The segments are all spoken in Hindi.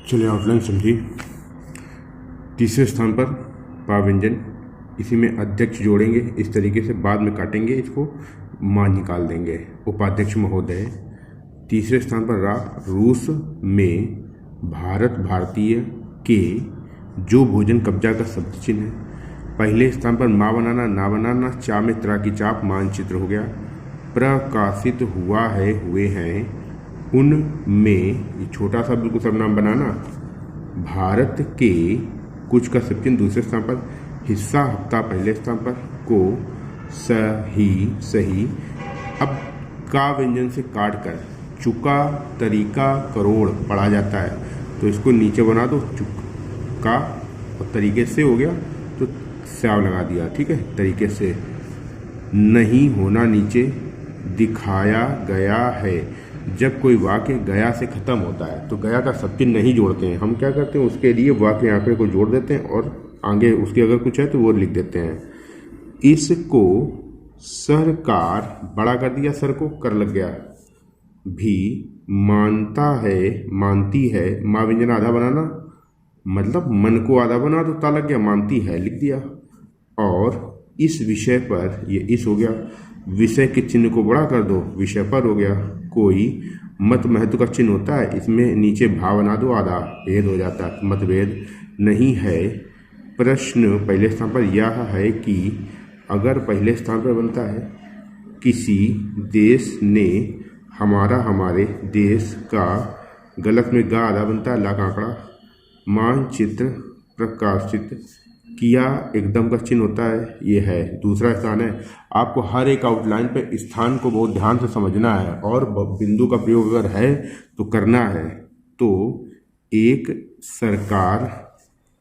चलिए आउटलाइन समझिए। तीसरे स्थान पर पा व्यंजन, इसी में अध्यक्ष जोड़ेंगे इस तरीके से, बाद में काटेंगे इसको, माँ निकाल देंगे, उपाध्यक्ष महोदय। तीसरे स्थान पर रा, रूस में भारत भारतीय के जो भोजन कब्जा का शब्द चिन्ह है। पहले स्थान पर माँ बनाना, ना बनाना, चा में त्रा की चाप, मानचित्र हो गया। प्रकाशित हुआ है, हुए हैं, उनमें, ये छोटा सा बिल्कुल सर्वनाम बनाना। भारत के कुछ का सब चिन्ह दूसरे स्थान पर, हिस्सा हफ्ता पहले स्थान पर, को सही सही। अब का व्यंजन से काट कर चुका तरीका करोड़ पढ़ा जाता है, तो इसको नीचे बना दो, चुका और तरीके से हो गया तो स्याव लगा दिया, ठीक है, तरीके से। नहीं होना नीचे, दिखाया गया है। जब कोई वाक्य गया से ख़त्म होता है तो गया का सब चिन्ह नहीं जोड़ते हैं, हम क्या करते हैं, उसके लिए वाक्य आंकड़े को जोड़ देते हैं और आगे उसके अगर कुछ है तो वो लिख देते हैं। इसको सरकार, बड़ा कर दिया, सर को कर लग गया, भी मानता है, मानती है, माँ व्यंजन आधा बनाना, मतलब मन को आधा बना तो ता लग गया, मानती है लिख दिया। और इस विषय पर, ये इस हो गया, विषय के चिन्ह को बड़ा कर दो, विषय पर हो गया। कोई मत महत्व का चिन्ह होता है, इसमें नीचे भाव बना दो, आधा भेद हो जाता है, मतभेद नहीं है। प्रश्न पहले स्थान पर, यह है कि अगर पहले स्थान पर बनता है, किसी देश ने, हमारा हमारे देश का, गलत में गा आधा बनता है, ला का आंकड़ा। मानचित्र प्रकाशित किया, एकदम का चिन्ह होता है, ये है दूसरा स्थान है। आपको हर एक आउटलाइन पे स्थान को बहुत ध्यान से समझना है और बिंदु का प्रयोग अगर है तो करना है। तो एक सरकार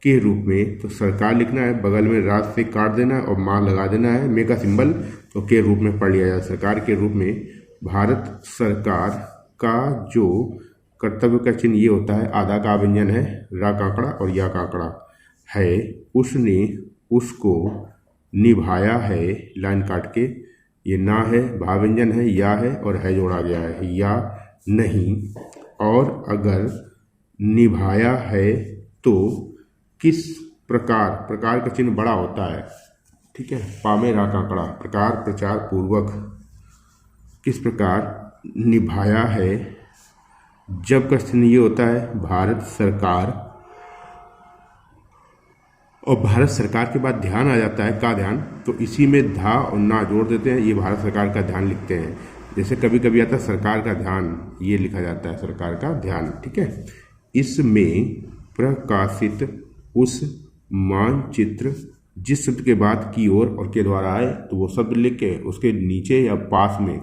के रूप में, तो सरकार लिखना है, बगल में राज से काट देना है और माँ लगा देना है, मे का सिंबल, तो के रूप में पढ़ लिया जाए, सरकार के रूप में। भारत सरकार का जो कर्तव्य का चिन्ह ये होता है, आधा का व्यंजन है, रा का आंकड़ा और या का आंकड़ा है। उसने उसको निभाया है, लाइन काट के, ये ना है, भाव व्यंजन है, या है और है जोड़ा गया है, या नहीं। और अगर निभाया है तो किस प्रकार, प्रकार का चिन्ह बड़ा होता है, ठीक है, पा में रा का आंकड़ा, प्रकार प्रचार पूर्वक, किस प्रकार निभाया है। जब का चिन्ह ये होता है, भारत सरकार, और भारत सरकार के बाद ध्यान आ जाता है, का ध्यान, तो इसी में धा और ना जोड़ देते हैं, ये भारत सरकार का ध्यान लिखते हैं। जैसे कभी कभी आता है सरकार का ध्यान, ये लिखा जाता है सरकार का ध्यान, ठीक है। इसमें प्रकाशित उस मानचित्र, जिस शब्द के बाद की ओर और के द्वारा आए तो वो शब्द लिख के उसके नीचे या पास में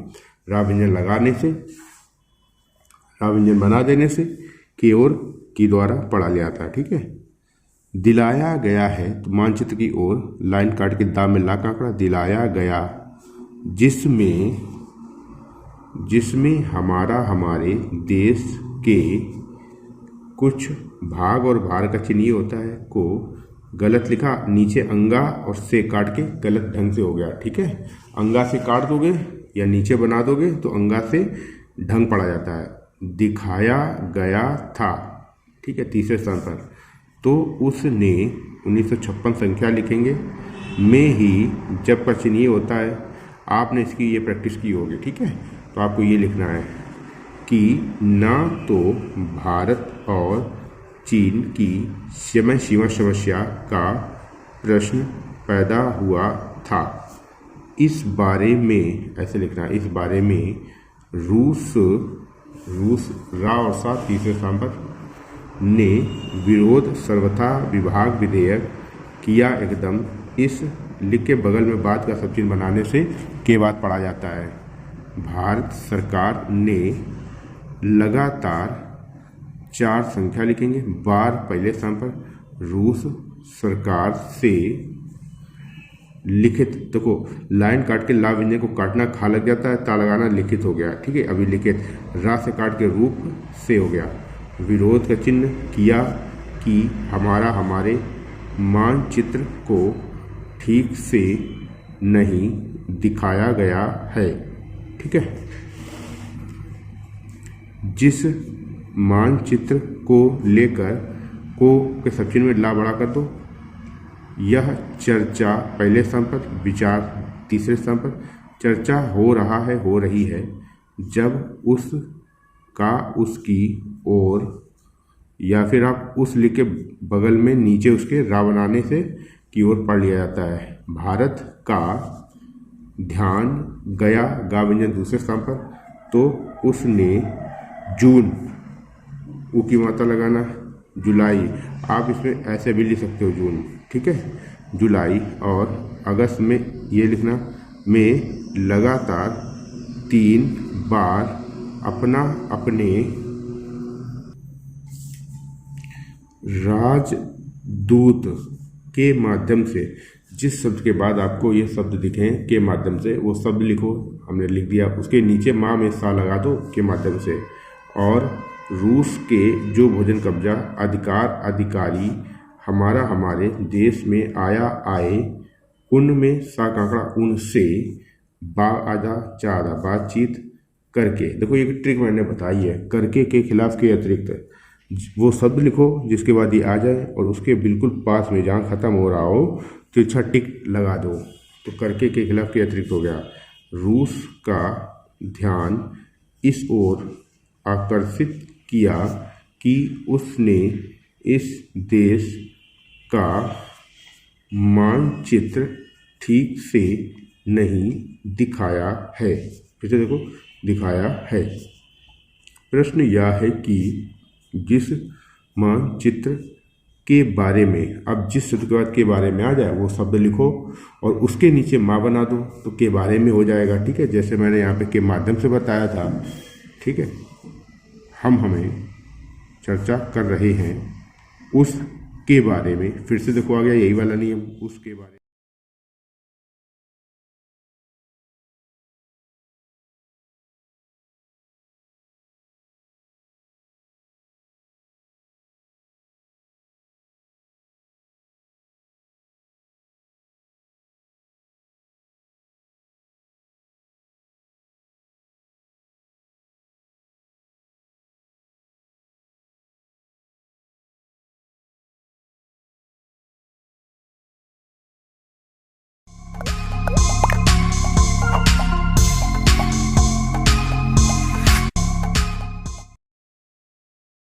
रा व्यंजन लगाने से, रा व्यंजन बना देने से की ओर की द्वारा पढ़ा जाता है, ठीक है। दिलाया गया है तो मानचित्र की ओर, लाइन काट के दा में ला का आंकड़ा, दिलाया गया, जिसमें, जिसमें हमारा हमारे देश के कुछ भाग, और भार का चिन्ह ये होता है, को गलत लिखा, नीचे अंगा और से काट के गलत ढंग से हो गया, ठीक है। अंगा से काट दोगे या नीचे बना दोगे तो अंगा से ढंग पड़ा जाता है। दिखाया गया था, ठीक है, तीसरे स्थान पर। तो उसने 1956 संख्या लिखेंगे, में ही जब का चिन्ह ये होता है, आपने इसकी ये प्रैक्टिस की होगी, ठीक है। तो आपको ये लिखना है कि ना तो भारत और चीन की सीमा समस्या का प्रश्न पैदा हुआ था, इस बारे में, ऐसे लिखना है, इस बारे में रूस, रूस रा और सा तीसरे स्थान पर, ने विरोध सर्वथा विभाग विधेयक किया, एकदम, इस लिख के बगल में बाद का सब चिन्ह बनाने से के बाद पढ़ा जाता है। भारत सरकार ने लगातार, चार संख्या लिखेंगे, बार पहले स्थान पर, रूस सरकार से लिखित, देखो लाइन काट के ला व्यंजन को काटना, खा लग जाता है, ता लगाना, लिखित हो गया, ठीक है। अभी लिखित, रा से काट के रूप से हो गया। विरोध का चिन्ह किया, कि हमारा हमारे मानचित्र को ठीक से नहीं दिखाया गया है, ठीक है। जिस मानचित्र को लेकर को के सचिन में ला बड़ा कर दो। यह चर्चा पहले स्तंभ पर, विचार तीसरे स्तंभ पर। चर्चा हो रहा है, हो रही है, जब उसका, उसकी और, या फिर आप उस लिख के बगल में नीचे उसके रा बनाने से की ओर पढ़ लिया जाता है। भारत का ध्यान गया, गा व्यंजन दूसरे स्थान पर, तो उसने जून, ऊ की मात्रा लगाना, जुलाई, आप इसमें ऐसे भी लिख सकते हो जून, ठीक है, जुलाई। और अगस्त में ये लिखना, में लगातार 3 बार अपना अपने राजदूत के माध्यम से, जिस शब्द के बाद आपको ये शब्द दिखें के माध्यम से, वो शब्द लिखो, हमने लिख दिया, उसके नीचे माँ में सा लगा दो के माध्यम से। और रूस के जो भोजन कब्जा अधिकार अधिकारी हमारा हमारे देश में आया आए, उनमें सा कांकड़ा उनसे बा आधा चा आधा बातचीत करके। देखो ये ट्रिक मैंने बताई है, करके के खिलाफ के अतिरिक्त वो शब्द लिखो जिसके बाद ये आ जाए, और उसके बिल्कुल पास में जहाँ ख़त्म हो रहा हो तिरछा टिक लगा दो, तो करके के खिलाफ के अतिरिक्त हो गया। रूस का ध्यान इस ओर आकर्षित किया कि उसने इस देश का मानचित्र ठीक से नहीं दिखाया है। फिर से देखो, दिखाया है। प्रश्न यह है कि जिस मानचित्र के बारे में, अब जिस शब्द के बाद के बारे में आ जाए वो शब्द लिखो और उसके नीचे माँ बना दो, तो के बारे में हो जाएगा, ठीक है, जैसे मैंने यहाँ पे के माध्यम से बताया था, ठीक है। हमें चर्चा कर रहे हैं उस के बारे में, फिर से देखो आ गया यही वाला नियम, उसके बारे में।